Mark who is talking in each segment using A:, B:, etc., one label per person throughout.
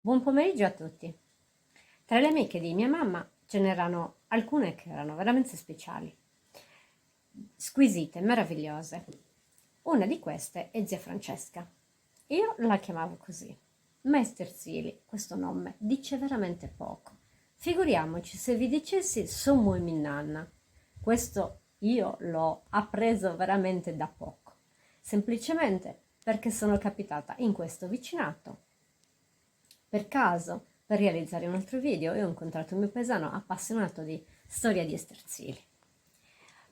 A: Buon pomeriggio a tutti. Tra le amiche di mia mamma ce n'erano alcune che erano veramente speciali, squisite, meravigliose. Una di queste è zia Francesca. Io la chiamavo così. Maester Zili, questo nome dice veramente poco. Figuriamoci se vi dicessi Sommo e Minnanna. Questo io l'ho appreso veramente da poco, semplicemente perché sono capitata in questo vicinato per caso, per realizzare un altro video, e ho incontrato un mio paesano appassionato di storia di esterzili.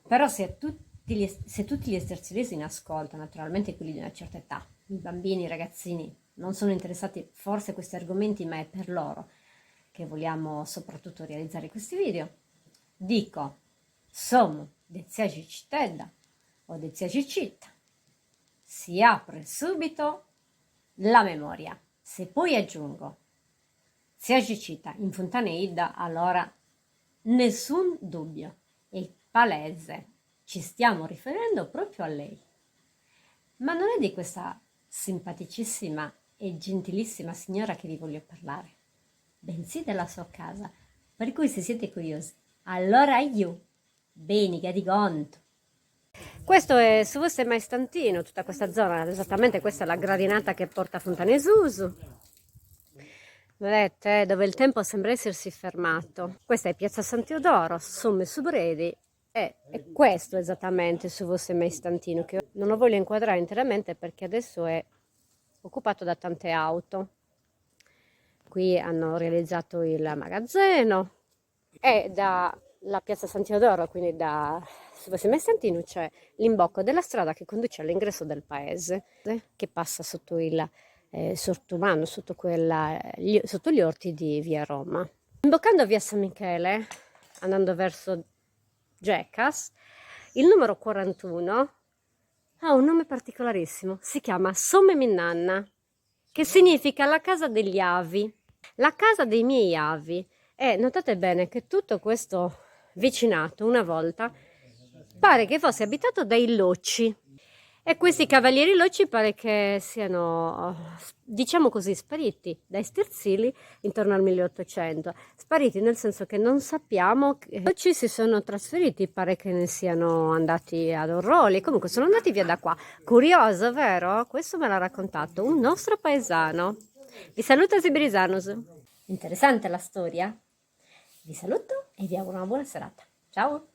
A: Però se tutti gli esterzilesi in ascolto, naturalmente quelli di una certa età, i bambini, i ragazzini, non sono interessati forse a questi argomenti, ma è per loro che vogliamo soprattutto realizzare questi video, dico, som de zia Cicitedda o de zia Ciccitta, si apre subito la memoria. Se poi aggiungo zia Cicita in Fontaneidda, allora nessun dubbio, è palese, ci stiamo riferendo proprio a lei. Ma non è di questa simpaticissima e gentilissima signora che vi voglio parlare, bensì della sua casa, per cui se siete curiosi, allora io, beniga di conto. Questo è su Vosse Maestantino, tutta questa zona, esattamente questa è la gradinata che porta a Fontanesusu. Vedete, dove il tempo sembra essersi fermato. Questa è Piazza San Teodoro, Somme su Bredi, e questo esattamente su Vosse Maestantino, che non lo voglio inquadrare interamente perché adesso è occupato da tante auto. Qui hanno realizzato il magazzino e dalla Piazza San Teodoro, quindi da Vosse Maestantino, c'è l'imbocco della strada che conduce all'ingresso del paese, che passa sotto il Sortumano, sotto gli orti di via Roma. Imboccando via San Michele, andando verso Gecas, il numero 41 ha un nome particolarissimo, si chiama Somme Minnanna, che significa la casa degli avi, la casa dei miei avi. E notate bene che tutto questo vicinato una volta pare che fosse abitato dai Locci, e questi cavalieri Locci pare che siano, diciamo così, spariti dai Sterzili intorno al 1800. Spariti nel senso che non sappiamo che i Locci si sono trasferiti, pare che ne siano andati ad Orroli, comunque sono andati via da qua. Curioso, vero? Questo me l'ha raccontato un nostro paesano. Vi saluta Siberisanus. Interessante la storia? Vi saluto e vi auguro una buona serata. Ciao!